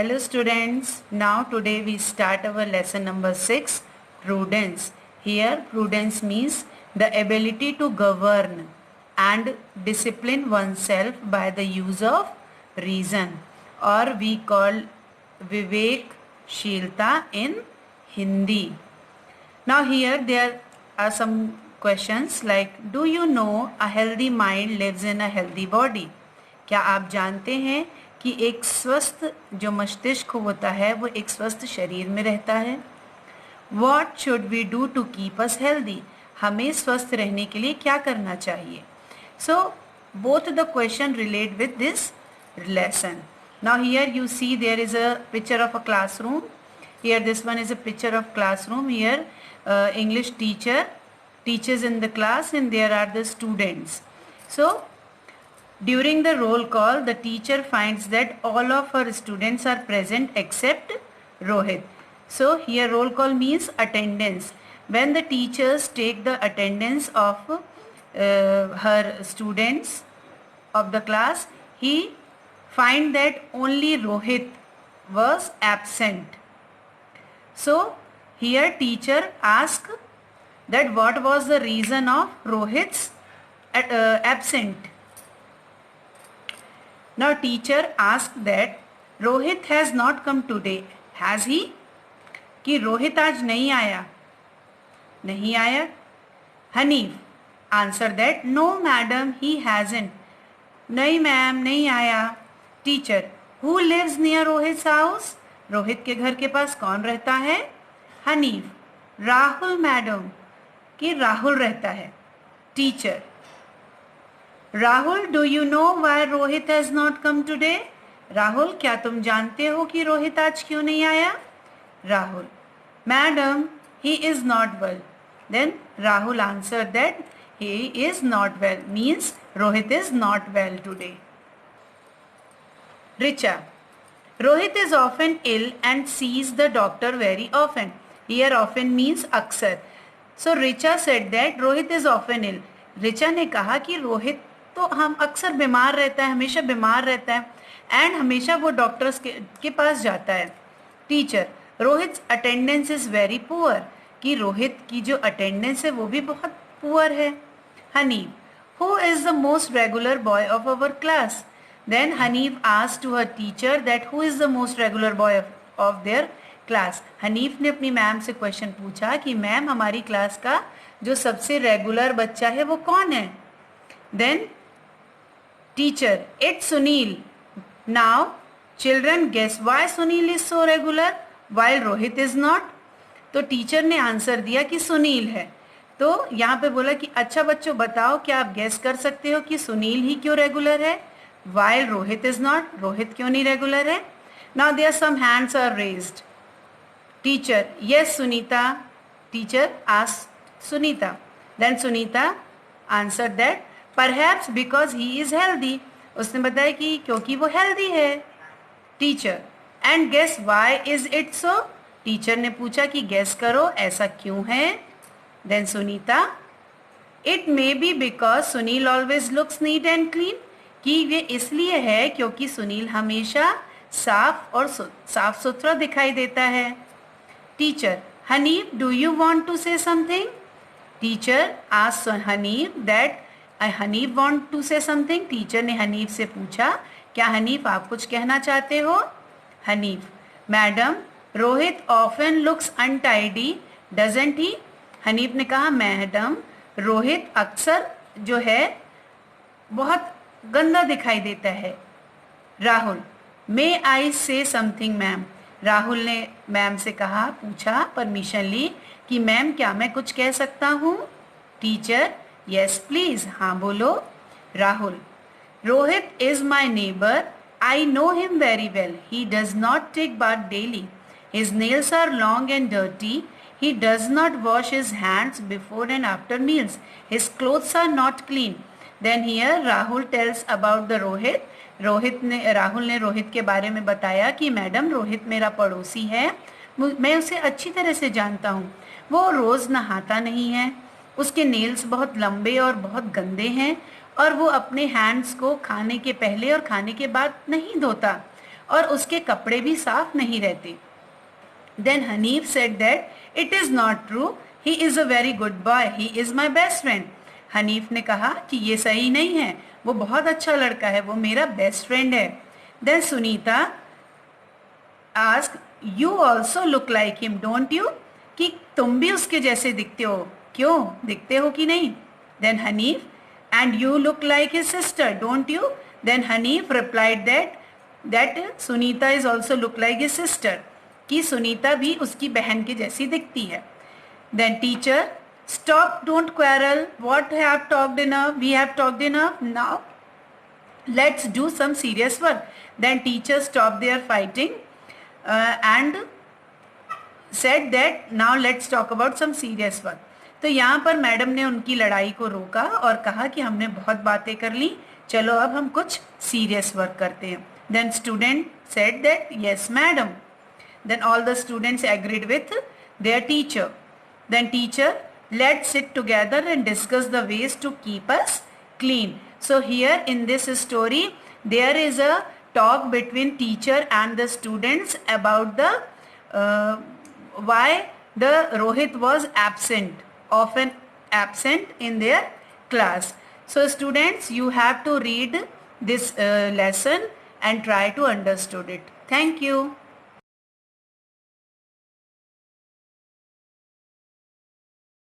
Hello students, now today we start our lesson number 6, prudence. Here prudence means the ability to govern and discipline oneself by the use of reason, or we call Vivekshilta in Hindi. Now here there are some questions like, do you know a healthy mind lives in a healthy body? क्या आप जानते हैं कि एक स्वस्थ जो मस्तिष्क होता है वो एक स्वस्थ शरीर में रहता है? What should we do to keep us healthy? हमें स्वस्थ रहने के लिए क्या करना चाहिए? So both the question relate with this lesson. Now here you see there is a picture of a classroom. Here this one is a picture of classroom. Here English teacher teaches in the class and there are the students. So during the roll call, the teacher finds that all of her students are present except Rohit. So here roll call means attendance. When the teachers take the attendance of her students of the class, he find that only Rohit was absent. So here teacher asked that what was the reason of Rohit's absent. Now teacher asked that Rohit has not come today. Has he? कि रोहित आज नहीं आया? नहीं आया. Hanif answered that no madam, he hasn't. नहीं ma'am, नहीं आया. Teacher, who lives near Rohit's house? Rohit के घर के पास कौन रहता है? Hanif, राहुल मैडम, कि राहुल रहता है. Teacher, Rahul, do you know why Rohit has not come today? Rahul, क्या तुम जानते हो कि रोहित आज क्यों नहीं आया? Rahul, madam, he is not well. Then Rahul answer that he is not well means Rohit is not well today. Richa, Rohit is often ill and sees the doctor very often. Here often means अक्सर. So Richa said that Rohit is often ill. Richa ने कहा कि रोहित तो हम अक्सर बीमार रहता है, हमेशा बीमार रहता है एंड हमेशा वो डॉक्टर्स के पास जाता है. Teacher, Rohit attendance is very poor, कि रोहित की जो अटेंडेंस है वो भी बहुत पुअर है. Hanif, who is the most regular boy of our class? Then Hanif asked to her teacher that who is the most regular boy of their class. Hanif ने अपनी मैम से क्वेश्चन पूछा कि मैम हमारी क्लास का जो सबसे रेगुलर बच्चा है वो कौन है? Then Teacher, it's Sunil. Now, children guess why Sunil is so regular while Rohit is not. तो टीचर ने आंसर दिया कि सुनील है. तो यहाँ पे बोला कि अच्छा बच्चों बताओ, क्या आप गेस कर सकते हो कि सुनील ही क्यों रेगुलर है while Rohit is not? Rohit क्यों नहीं रेगुलर है? Now there some hands are raised. Teacher, yes Sunita. Teacher asked Sunita. Then Sunita answered that perhaps because he is healthy. उसने बताया कि क्योंकि वो हेल्दी है. Teacher, and guess why is it so? Teacher ने पूछा कि गेस करो ऐसा क्यों है? Then Sunita, it may be because Sunil always looks neat and clean, कि ये इसलिए है क्योंकि सुनील हमेशा साफ और साफ सुथरा दिखाई देता है. Teacher, Hanif, do you want to say something? Teacher asked Hanif that Hanif want to say something. Teacher ने हनीफ से पूछा क्या हनीफ आप कुछ कहना चाहते हो? Hanif, madam, Rohit often looks untidy doesn't ही? हनीफ ने कहा मैडम, रोहित अक्सर जो है बहुत गंदा दिखाई देता है. राहुल, मे आई से समथिंग मैम? राहुल ने मैम से कहा, पूछा, परमिशन ली कि मैम क्या मैं कुछ कह सकता हूँ? टीचर, yes please, हाँ बोलो. Rahul, Rohit is my neighbor. I know him very well. He does not take bath daily. His nails are long and dirty. He does not wash his hands before and after meals. His clothes are not clean. Then here Rahul tells about the Rohit. Rahul ने रोहित के बारे में बताया कि madam Rohit मेरा पड़ोसी है, मैं उसे अच्छी तरह से जानता हूँ. वो रोज़ नहाता नहीं है, उसके नेल्स बहुत लंबे और बहुत गंदे हैं और वो अपने हैंड्स को खाने के पहले और खाने के बाद नहीं धोता और उसके कपड़े भी साफ नहीं रहते। Then Hanif said that it is not true. He is a very good boy. He is my best friend. Hanif ने कहा कि ये सही नहीं है, वो बहुत अच्छा लड़का है, वो मेरा बेस्ट फ्रेंड है। Then Sunita asked, you also look like him, don't you? कि तुम भी उसके जैसे दिखते हो, क्यों दिखते हो कि नहीं? Then Hanif, and you look like his sister, don't you? Then Hanif replied that Sunita is also look like his sister, कि सुनीता भी उसकी बहन के जैसी दिखती है। Then teacher, stop, don't quarrel. What have talked enough? We have talked enough. Now let's do some serious work. Then teacher stopped their fighting and said that now let's talk about some serious work. तो यहाँ पर madam ने उनकी लड़ाई को रोका और कहा कि हमने बहुत बातें कर ली, चलो अब हम कुछ सीरियस वर्क करते हैं। Then student said that yes madam. Then all the students agreed with their teacher. Then teacher, let's sit together and discuss the ways to keep us clean. So here in this story there is a talk between teacher and the students about the why the Rohit was absent, often absent in their class. So students, you have to read this lesson and try to understand it. Thank you.